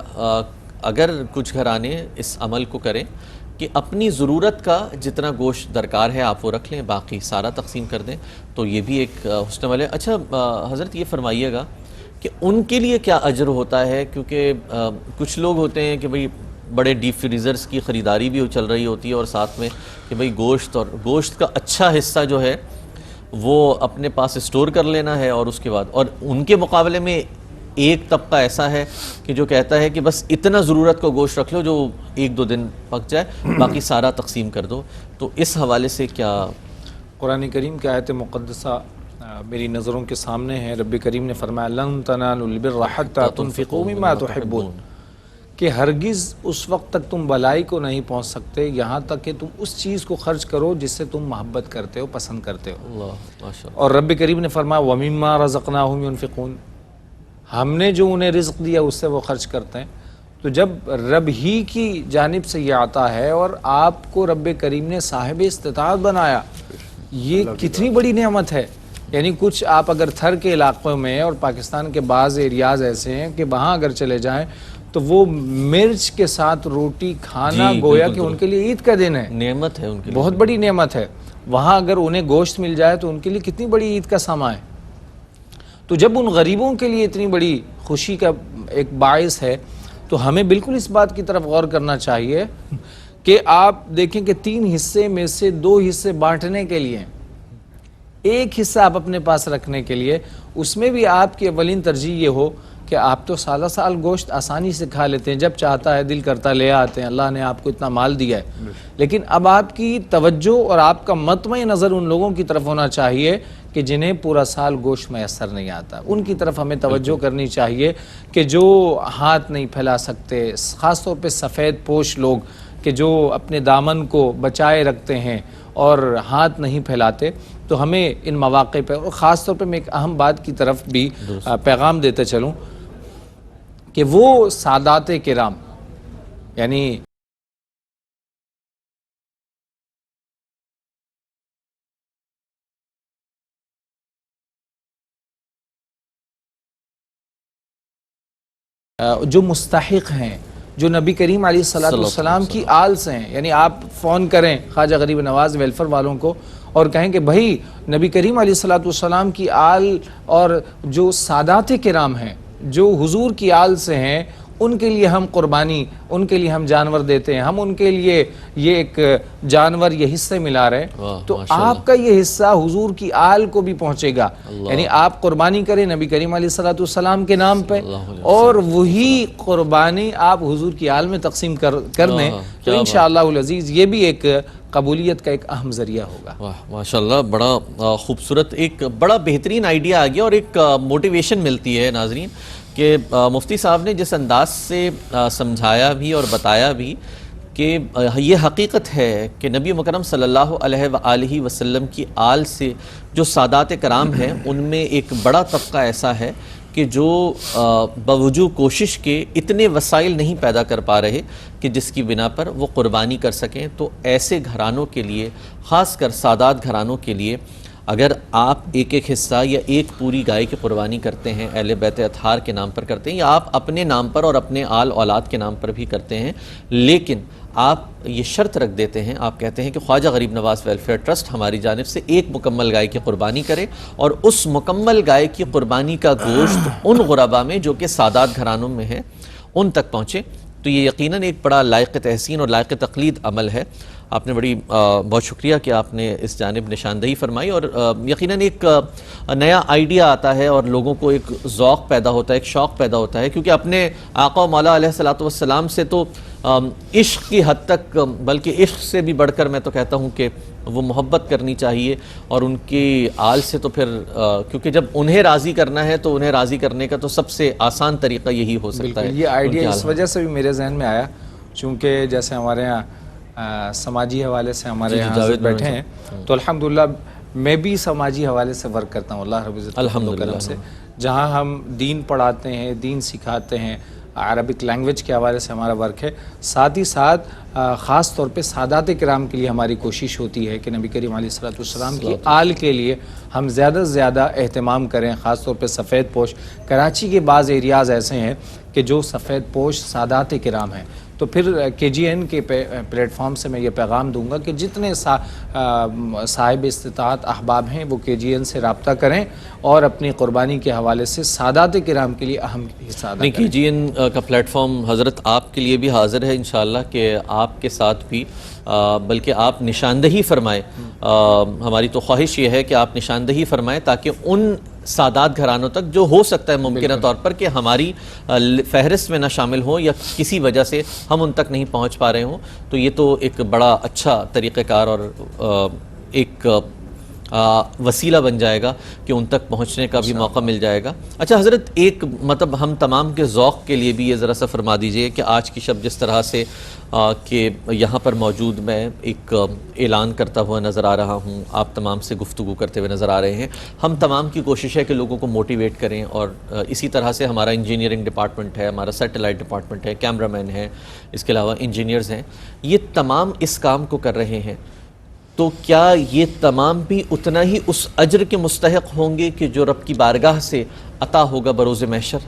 اگر کچھ گھرانے اس عمل کو کریں کہ اپنی ضرورت کا جتنا گوشت درکار ہے آپ وہ رکھ لیں، باقی سارا تقسیم کر دیں، تو یہ بھی ایک حسن عمل ہے۔ اچھا حضرت، یہ فرمائیے گا کہ ان کے لیے کیا اجر ہوتا ہے، کیونکہ کچھ لوگ ہوتے ہیں کہ بھئی بڑے ڈیپ فریزرز کی خریداری بھی چل رہی ہوتی ہے، اور ساتھ میں کہ بھئی گوشت کا اچھا حصہ جو ہے وہ اپنے پاس اسٹور کر لینا ہے، اور اس کے بعد، اور ان کے مقابلے میں ایک طبقہ ایسا ہے کہ جو کہتا ہے کہ بس اتنا ضرورت کا گوشت رکھ لو جو 1-2 دن پک جائے، باقی سارا تقسیم کر دو۔ تو اس حوالے سے کیا؟ قرآن کریم کی آیت مقدسہ میری نظروں کے سامنے ہے۔ رب کریم نے فرمایا لن تنالوا البر حتى تنفقوا مما تحبون، کہ ہرگز اس وقت تک تم بلائی کو نہیں پہنچ سکتے یہاں تک کہ تم اس چیز کو خرچ کرو جس سے تم محبت کرتے ہو، پسند کرتے ہو۔ اللہ ماشاءاللہ۔ اور رب کریم نے فرمایا وَمِمَّا رَزَقْنَاهُمْ يُنْفِقُونَ، ہم نے جو انہیں رزق دیا اس سے وہ خرچ کرتے ہیں۔ تو جب رب ہی کی جانب سے یہ آتا ہے اور آپ کو رب کریم نے صاحب استطاعت بنایا، یہ کتنی بڑی نعمت ہے۔ یعنی کچھ آپ اگر تھر کے علاقوں میں، اور پاکستان کے بعض ایریاز ایسے ہیں کہ وہاں اگر چلے جائیں تو وہ مرچ کے ساتھ روٹی کھانا گویا کہ ان کے لیے عید کا دن ہے، نعمت ہے ان کے لیے، بہت بڑی نعمت ہے۔ وہاں اگر انہیں گوشت مل جائے تو ان کے لیے کتنی بڑی عید کا سما ہے۔ تو جب ان غریبوں کے لیے اتنی بڑی خوشی کا ایک باعث ہے تو ہمیں بالکل اس بات کی طرف غور کرنا چاہیے کہ آپ دیکھیں کہ 3 حصے میں سے 2 حصے بانٹنے کے لیے، ایک حصہ آپ اپنے پاس رکھنے کے لیے، اس میں بھی آپ کی اولین ترجیح یہ ہو کہ آپ تو سالہ سال گوشت آسانی سے کھا لیتے ہیں، جب چاہتا ہے دل کرتا لے آتے ہیں، اللہ نے آپ کو اتنا مال دیا ہے، لیکن اب آپ کی توجہ اور آپ کا مطمع نظر ان لوگوں کی طرف ہونا چاہیے کہ جنہیں پورا سال گوشت میسر نہیں آتا، ان کی طرف ہمیں توجہ کرنی چاہیے کہ جو ہاتھ نہیں پھیلا سکتے، خاص طور پہ سفید پوش لوگ کہ جو اپنے دامن کو بچائے رکھتے ہیں اور ہاتھ نہیں پھیلاتے، تو ہمیں ان مواقع پہ، اور خاص طور پہ میں ایک اہم بات کی طرف بھی پیغام دیتے چلوں کہ وہ سادات کرام، یعنی جو مستحق ہیں، جو نبی کریم علیہ السلام کی آل سے ہیں، یعنی آپ فون کریں خواجہ غریب نواز ویلفر والوں کو اور کہیں کہ بھائی نبی کریم علیہ السلام کی آل اور جو سادات کرام ہیں، جو حضور کی آل سے ہیں، ان کے لیے ہم قربانی، ان کے لیے ہم جانور دیتے ہیں، ہم ان کے لیے یہ ایک جانور، یہ حصے ملا رہے ہیں، تو آپ کا یہ حصہ حضور کی آل کو بھی پہنچے گا۔ یعنی آپ قربانی کریں نبی کریم علیہ السلام کے نام پہ، اور وہی قربانی آپ حضور کی آل میں تقسیم کر دیں، تو انشاءاللہ العزیز یہ بھی ایک قبولیت کا ایک اہم ذریعہ ہوگا۔ ماشاءاللہ، بڑا خوبصورت، ایک بڑا بہترین آئیڈیا آ گیا، اور ایک موٹیویشن ملتی ہے ناظرین کہ مفتی صاحب نے جس انداز سے سمجھایا بھی اور بتایا بھی کہ یہ حقیقت ہے کہ نبی مکرم صلی اللہ علیہ وآلہ وسلم کی آل سے جو سادات کرام ہیں ان میں ایک بڑا طبقہ ایسا ہے کہ جو باوجود کوشش کے اتنے وسائل نہیں پیدا کر پا رہے کہ جس کی بنا پر وہ قربانی کر سکیں. تو ایسے گھرانوں کے لیے، خاص کر سادات گھرانوں کے لیے، اگر آپ ایک ایک حصہ یا ایک پوری گائے کی قربانی کرتے ہیں، اہل بیت اطہار کے نام پر کرتے ہیں، یا آپ اپنے نام پر اور اپنے آل اولاد کے نام پر بھی کرتے ہیں، لیکن آپ یہ شرط رکھ دیتے ہیں، آپ کہتے ہیں کہ خواجہ غریب نواز ویلفیئر ٹرسٹ ہماری جانب سے ایک مکمل گائے کی قربانی کرے، اور اس مکمل گائے کی قربانی کا گوشت ان غربا میں جو کہ سادات گھرانوں میں ہیں ان تک پہنچے. تو یہ یقیناً ایک بڑا لائق تحسین اور لائق تقلید عمل ہے. آپ نے بہت شکریہ کہ آپ نے اس جانب نشاندہی فرمائی، اور یقیناً ایک نیا آئیڈیا آتا ہے اور لوگوں کو ایک ذوق پیدا ہوتا ہے، ایک شوق پیدا ہوتا ہے، کیونکہ اپنے آقا و مولا علیہ الصلوۃ والسلام سے تو عشق کی حد تک، بلکہ عشق سے بھی بڑھ کر میں تو کہتا ہوں کہ وہ محبت کرنی چاہیے، اور ان کی آل سے تو پھر کیونکہ جب انہیں راضی کرنا ہے تو انہیں راضی کرنے کا تو سب سے آسان طریقہ یہی ہو سکتا ہے. یہ آئیڈیا اس وجہ سے بھی میرے ذہن میں آیا چونکہ جیسے ہمارے یہاں سماجی حوالے سے ہمارے یہاں بیٹھے ہیں، تو الحمدللہ میں بھی سماجی حوالے سے ورک کرتا ہوں اللہ رب العزت کے کرم سے، جہاں ہم دین پڑھاتے ہیں، دین سکھاتے ہیں، عربک لینگویج کے حوالے سے ہمارا ورک ہے. ساتھ ہی ساتھ خاص طور پہ سادات کرام کے لیے ہماری کوشش ہوتی ہے کہ نبی کریم علیہ الصلوۃ والسلام کی آل کے لیے ہم زیادہ سے زیادہ اہتمام کریں، خاص طور پہ سفید پوش. کراچی کے بعض ایریاز ایسے ہیں کہ جو سفید پوش سادات کرام ہیں، تو پھر KGN کے پلیٹ فارم سے میں یہ پیغام دوں گا کہ جتنے صاحب استطاعت احباب ہیں وہ KGN سے رابطہ کریں اور اپنی قربانی کے حوالے سے سادات کرام کے لیے اہم حصہ ادا کریں. KGN کا پلیٹ فارم حضرت آپ کے لیے بھی حاضر ہے انشاءاللہ کہ آپ کے ساتھ بھی بلکہ آپ نشاندہی فرمائیں. ہماری تو خواہش یہ ہے کہ آپ نشاندہی فرمائیں تاکہ ان سادات گھرانوں تک جو ہو سکتا ہے ممکنہ طور پر کہ ہماری فہرست میں نہ شامل ہوں یا کسی وجہ سے ہم ان تک نہیں پہنچ پا رہے ہوں، تو یہ تو ایک بڑا اچھا طریقہ کار اور ایک وسیلہ بن جائے گا کہ ان تک پہنچنے کا بھی موقع مل جائے گا. اچھا حضرت، ایک مطلب ہم تمام کے ذوق کے لیے بھی یہ ذرا سا فرما دیجئے کہ آج کی شب جس طرح سے کہ یہاں پر موجود میں ایک اعلان کرتا ہوا نظر آ رہا ہوں، آپ تمام سے گفتگو کرتے ہوئے نظر آ رہے ہیں، ہم تمام کی کوشش ہے کہ لوگوں کو موٹیویٹ کریں، اور اسی طرح سے ہمارا انجینئرنگ ڈپارٹمنٹ ہے، ہمارا سیٹلائٹ ڈپارٹمنٹ ہے، کیمرہ مین ہے، اس کے علاوہ انجینئرز ہیں، یہ تمام اس کام کو کر رہے ہیں. تو کیا یہ تمام بھی اتنا ہی اس اجر کے مستحق ہوں گے کہ جو رب کی بارگاہ سے عطا ہوگا بروز محشر؟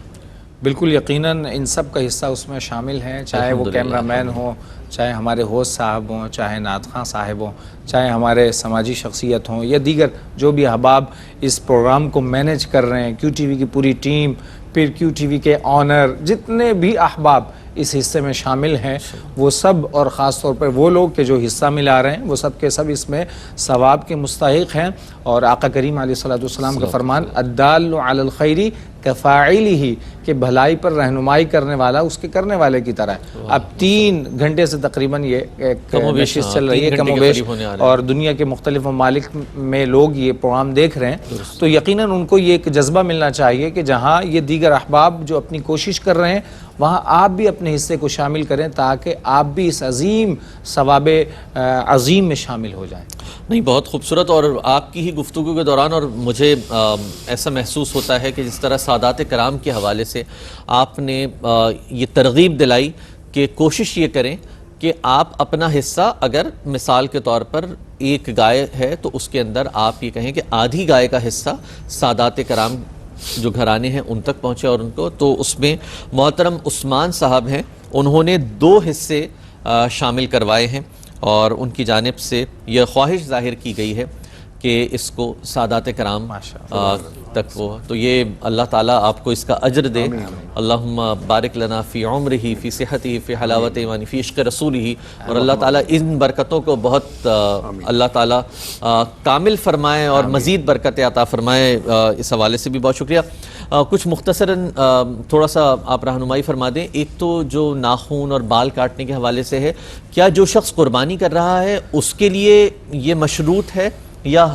بالکل یقیناً ان سب کا حصہ اس میں شامل ہے، چاہے وہ کیمرہ مین ہوں، چاہے ہمارے ہوسٹ صاحب ہوں، چاہے نعت خواں صاحب ہوں، چاہے ہمارے سماجی شخصیت ہوں، یا دیگر جو بھی احباب اس پروگرام کو مینیج کر رہے ہیں، QTV کی پوری ٹیم، پھر QTV کے آنر، جتنے بھی احباب اس حصے میں شامل ہیں وہ سب، اور خاص طور پر وہ لوگ کہ جو حصہ ملا رہے ہیں، وہ سب کے سب اس میں ثواب کے مستحق ہیں. اور آقا کریم علیہ الصلوۃ والسلام کا فرمان الدال علی الخیر کفاعلہ، کہ بھلائی پر رہنمائی کرنے والا اس کے کرنے والے کی طرح ہے. اب 3 گھنٹے سے تقریباً یہ ایک نشست چل رہی ہے کم و بیش، اور دنیا کے مختلف ممالک میں لوگ یہ پروگرام دیکھ رہے ہیں، تو یقیناً ان کو یہ ایک جذبہ ملنا چاہیے کہ جہاں یہ دیگر احباب جو اپنی کوشش کر رہے ہیں وہاں آپ بھی اپنے حصے کو شامل کریں تاکہ آپ بھی اس عظیم ثواب عظیم میں شامل ہو جائیں. نہیں، بہت خوبصورت. اور آپ کی ہی گفتگو کے دوران اور مجھے ایسا محسوس ہوتا ہے کہ جس طرح سادات کرام کے حوالے سے آپ نے یہ ترغیب دلائی کہ کوشش یہ کریں کہ آپ اپنا حصہ، اگر مثال کے طور پر ایک گائے ہے تو اس کے اندر آپ یہ کہیں کہ آدھی گائے کا حصہ سادات کرام جو گھرانے ہیں ان تک پہنچے. اور ان کو تو اس میں محترم عثمان صاحب ہیں، انہوں نے 2 حصے شامل کروائے ہیں، اور ان کی جانب سے یہ خواہش ظاہر کی گئی ہے کہ اس کو سادات کرام تک وہ، تو یہ اللہ تعالیٰ آپ کو اس کا اجر دے. اللہم بارک لنا فی عمرہ فی صحتہ فی حلاوت ایمانہ فی عشق رسولہ. اور اللہ تعالیٰ ان برکتوں کو بہت اللہ تعالیٰ کامل فرمائے اور مزید برکت عطا فرمائے. اس حوالے سے بھی بہت شکریہ. کچھ مختصراً تھوڑا سا آپ رہنمائی فرما دیں. ایک تو جو ناخون اور بال کاٹنے کے حوالے سے ہے، کیا جو شخص قربانی کر رہا ہے اس کے لیے یہ مشروط ہے، یا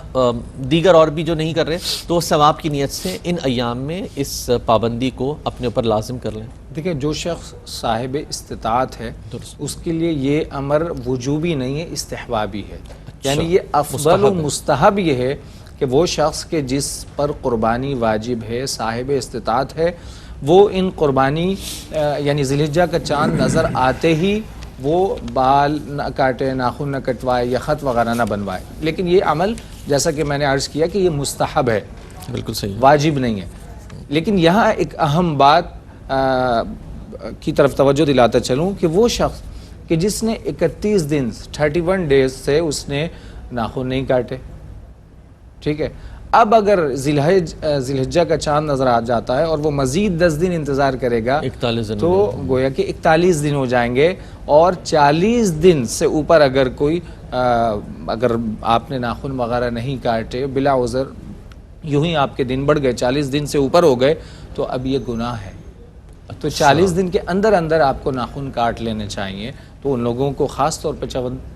دیگر اور بھی جو نہیں کر رہے تو ثواب کی نیت سے ان ایام میں اس پابندی کو اپنے اوپر لازم کر لیں؟ دیکھیں، جو شخص صاحب استطاعت ہے اس کے لیے یہ امر وجوبی نہیں ہے، استحبابی ہے. یعنی یہ افضل و مستحب یہ ہے کہ وہ شخص کے جس پر قربانی واجب ہے، صاحب استطاعت ہے، وہ ان قربانی یعنی ذی الحجہ کا چاند نظر آتے ہی وہ بال نہ کاٹے، ناخن نہ کٹوائے یا خط وغیرہ نہ بنوائے. لیکن یہ عمل جیسا کہ میں نے عرض کیا کہ یہ مستحب ہے، بالکل صحیح. واجب نہیں ہے. لیکن یہاں ایک اہم بات کی طرف توجہ دلاتا چلوں کہ وہ شخص کہ جس نے 31 دن 31 ڈیز سے اس نے ناخن نہیں کاٹے، ٹھیک ہے، اب اگر ذی الحجہ کا چاند نظر آ جاتا ہے اور وہ مزید 10 دن انتظار کرے گا 41 دن تو گویا کہ 41 دن ہو جائیں گے. اور 40 دن سے اوپر اگر کوئی اگر آپ نے ناخن وغیرہ نہیں کاٹے بلا عذر، یوں ہی آپ کے دن بڑھ گئے، 40 دن سے اوپر ہو گئے، تو اب یہ گناہ ہے. تو 40 دن کے اندر اندر آپ کو ناخن کاٹ لینے چاہیے. تو ان لوگوں کو خاص طور پہ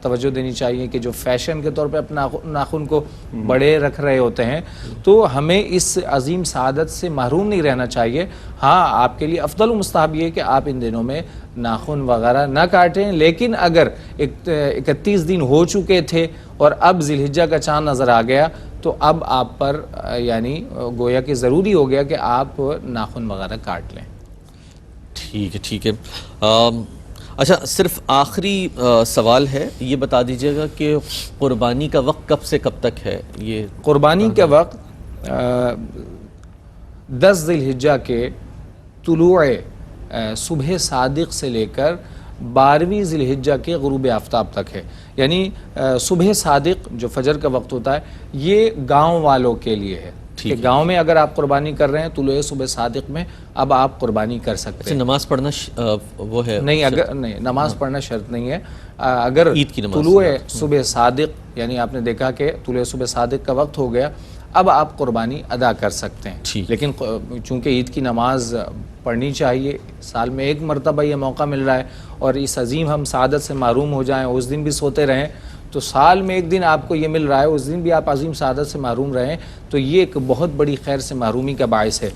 توجہ دینی چاہیے کہ جو فیشن کے طور پہ اپنا ناخن کو بڑے رکھ رہے ہوتے ہیں، تو ہمیں اس عظیم سعادت سے محروم نہیں رہنا چاہیے. ہاں، آپ کے لیے افضل و مستحب یہ کہ آپ ان دنوں میں ناخن وغیرہ نہ کاٹیں. لیکن اگر 31 دن ہو چکے تھے اور اب ذی الحجہ کا چاند نظر آ گیا تو اب آپ پر یعنی گویا کہ ضروری ہو گیا کہ آپ ناخن وغیرہ کاٹ لیں. ٹھیک ہے. اچھا، صرف آخری سوال ہے، یہ بتا دیجیے گا کہ قربانی کا وقت کب سے کب تک ہے؟ یہ قربانی کا وقت 10 ذی الحجہ کے طلوع صبح صادق سے لے کر 12ویں ذی الحجہ کے غروب آفتاب تک ہے. یعنی صبح صادق جو فجر کا وقت ہوتا ہے یہ گاؤں والوں کے لیے ہے کہ گاؤں میں اگر آپ قربانی کر رہے ہیں طلوع صبح صادق میں اب آپ قربانی کر سکتے ہیں. نماز پڑھنا وہ ہے نہیں، اگر نہیں نماز پڑھنا شرط نہیں ہے. اگر طلوع صبح صادق یعنی آپ نے دیکھا کہ طلوع صبح صادق کا وقت ہو گیا، اب آپ قربانی ادا کر سکتے ہیں. لیکن چونکہ عید کی نماز پڑھنی چاہیے، سال میں ایک مرتبہ یہ موقع مل رہا ہے اور اس عظیم ہم سعادت سے محروم ہو جائیں، اس دن بھی سوتے رہیں، تو سال میں ایک دن آپ کو یہ مل رہا ہے، اس دن بھی آپ عظیم سعادت سے محروم رہیں، تو یہ ایک بہت بڑی خیر سے محرومی کا باعث ہے.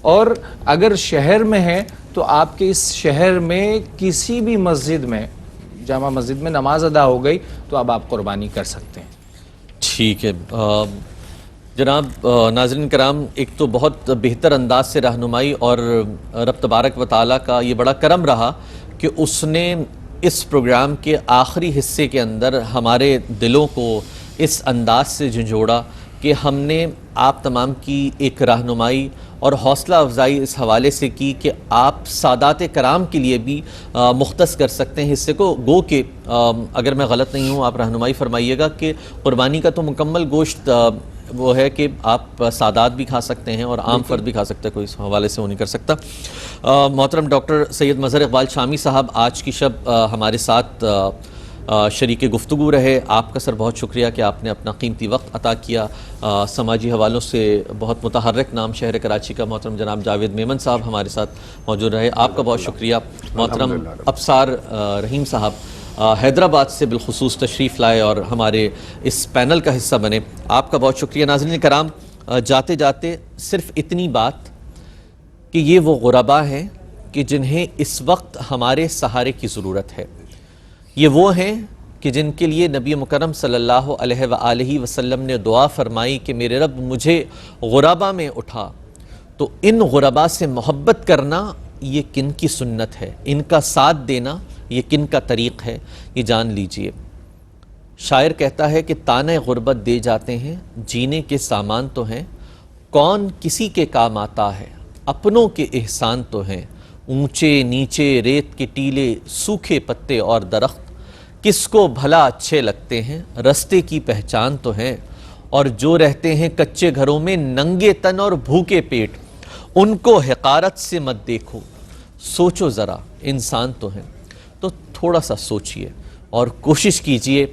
اور اگر شہر میں ہے تو آپ کے اس شہر میں کسی بھی مسجد میں، جامع مسجد میں نماز ادا ہو گئی تو اب آپ قربانی کر سکتے ہیں. ٹھیک ہے. جناب ناظرین کرام، ایک تو بہت بہتر انداز سے رہنمائی اور رب تبارک و تعالیٰ کا یہ بڑا کرم رہا کہ اس نے اس پروگرام کے آخری حصے کے اندر ہمارے دلوں کو اس انداز سے جھنجھوڑا کہ ہم نے آپ تمام کی ایک رہنمائی اور حوصلہ افزائی اس حوالے سے کی کہ آپ سادات کرام کے لیے بھی مختص کر سکتے ہیں حصے کو. گو کہ اگر میں غلط نہیں ہوں آپ رہنمائی فرمائیے گا کہ قربانی کا تو مکمل گوشت وہ ہے کہ آپ سادات بھی کھا سکتے ہیں اور عام فرد بھی کھا سکتے ہیں، کوئی اس حوالے سے وہ نہیں کر سکتا. محترم ڈاکٹر سید مظہر اقبال شامی صاحب آج کی شب ہمارے ساتھ شریک گفتگو رہے. آپ کا سر بہت شکریہ کہ آپ نے اپنا قیمتی وقت عطا کیا. سماجی حوالوں سے بہت متحرک نام شہر کراچی کا محترم جناب جاوید میمن صاحب ہمارے ساتھ موجود رہے. آپ کا بہت شکریہ. محترم ابصار رحیم صاحب حیدرآباد سے بالخصوص تشریف لائے اور ہمارے اس پینل کا حصہ بنے. آپ کا بہت شکریہ. ناظرین کرام، جاتے جاتے صرف اتنی بات کہ یہ وہ غربا ہیں کہ جنہیں اس وقت ہمارے سہارے کی ضرورت ہے. یہ وہ ہیں کہ جن کے لیے نبی مکرم صلی اللہ علیہ وآلہ وسلم نے دعا فرمائی کہ میرے رب مجھے غربا میں اٹھا. تو ان غربا سے محبت کرنا یہ کن کی سنت ہے، ان کا ساتھ دینا یہ کن کا طریق ہے، یہ جان لیجئے. شاعر کہتا ہے کہ تانے غربت دے جاتے ہیں، جینے کے سامان تو ہیں، کون کسی کے کام آتا ہے، اپنوں کے احسان تو ہیں. اونچے نیچے ریت کے ٹیلے، سوکھے پتے اور درخت، کس کو بھلا اچھے لگتے ہیں، رستے کی پہچان تو ہیں. اور جو رہتے ہیں کچے گھروں میں ننگے تن اور بھوکے پیٹ، ان کو حقارت سے مت دیکھو، سوچو ذرا انسان تو ہیں. تو تھوڑا سا سوچئے اور کوشش کیجئے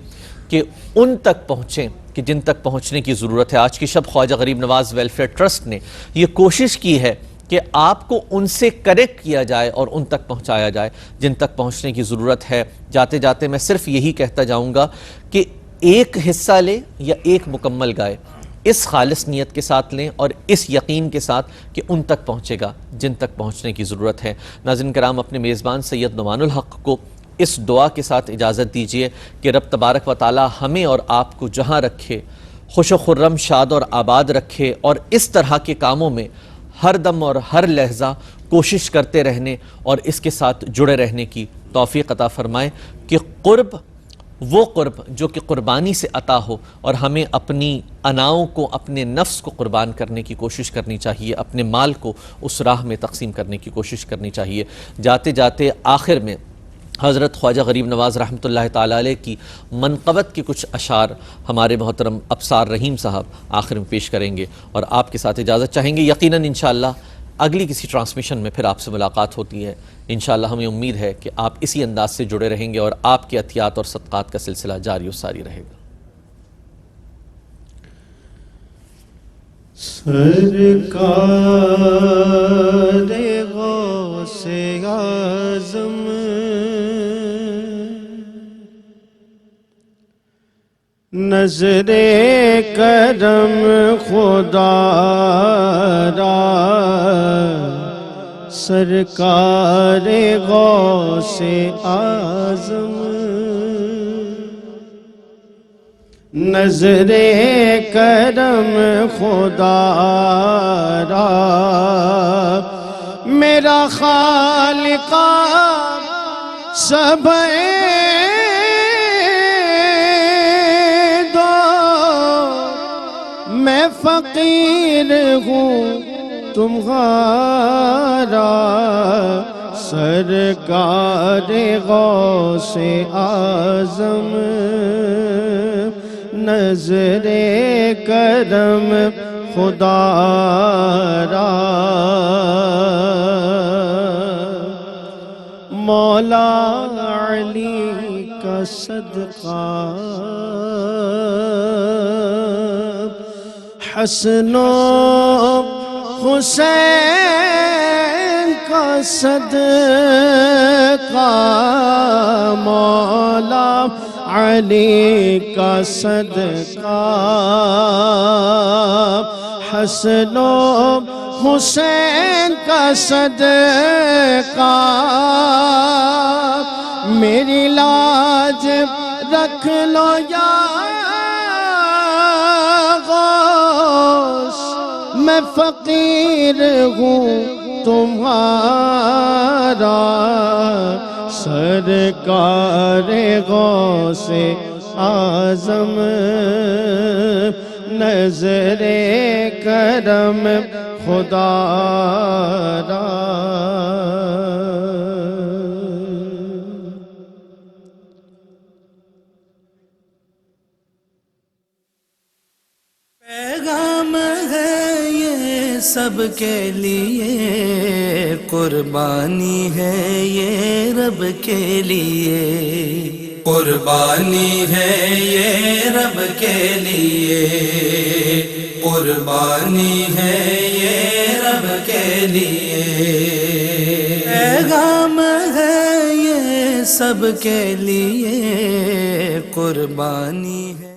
کہ ان تک پہنچیں کہ جن تک پہنچنے کی ضرورت ہے. آج کی شب خواجہ غریب نواز ویلفیئر ٹرسٹ نے یہ کوشش کی ہے کہ آپ کو ان سے کنیکٹ کیا جائے اور ان تک پہنچایا جائے جن تک پہنچنے کی ضرورت ہے. جاتے جاتے میں صرف یہی کہتا جاؤں گا کہ ایک حصہ لے یا ایک مکمل گائے، اس خالص نیت کے ساتھ لیں اور اس یقین کے ساتھ کہ ان تک پہنچے گا جن تک پہنچنے کی ضرورت ہے. ناظرین کرام، اپنے میزبان سید نعمان الحق کو اس دعا کے ساتھ اجازت دیجیے کہ رب تبارک و تعالی ہمیں اور آپ کو جہاں رکھے خوش و خرم، شاد اور آباد رکھے، اور اس طرح کے کاموں میں ہر دم اور ہر لحظہ کوشش کرتے رہنے اور اس کے ساتھ جڑے رہنے کی توفیق عطا فرمائے کہ قرب، وہ قرب جو کہ قربانی سے عطا ہو، اور ہمیں اپنی اناؤں کو، اپنے نفس کو قربان کرنے کی کوشش کرنی چاہیے، اپنے مال کو اس راہ میں تقسیم کرنے کی کوشش کرنی چاہیے۔ جاتے جاتے آخر میں حضرت خواجہ غریب نواز رحمۃ اللہ تعالیٰ علیہ کی منقبت کے کچھ اشعار ہمارے محترم ابصار رحیم صاحب آخر میں پیش کریں گے اور آپ کے ساتھ اجازت چاہیں گے۔ یقیناً انشاءاللہ اگلی کسی ٹرانسمیشن میں پھر آپ سے ملاقات ہوتی ہے۔ انشاءاللہ ہمیں امید ہے کہ آپ اسی انداز سے جڑے رہیں گے اور آپ کے عطیات اور صدقات کا سلسلہ جاری و ساری رہے گا۔ سرکار غوث اعظم نظر کرم خدا را، سرکار غوث اعظم نظر کرم خدا را، میرا خالقہ سب دو، میں فقیر ہوں تمہارا، سرکار غوث اعظم نظر کرم خدا را، مولا علی کا صدقہ، حسن و حسین کا صدقہ، مولا علی کا صدقہ، حسن و حسین کا صدقہ، میری لاج رکھ لو یا غوث، میں فقیر ہوں تمہارا، سرکار غوث اعظم نظر کرم خدا را۔ پیغام ہے یہ سب کے لیے، قربانی ہے یہ رب کے لیے، قربانی ہے یہ رب کے لیے، قربانی ہے یہ رب کے لیے، پیغام ہے یہ سب کے لیے، قربانی ہے۔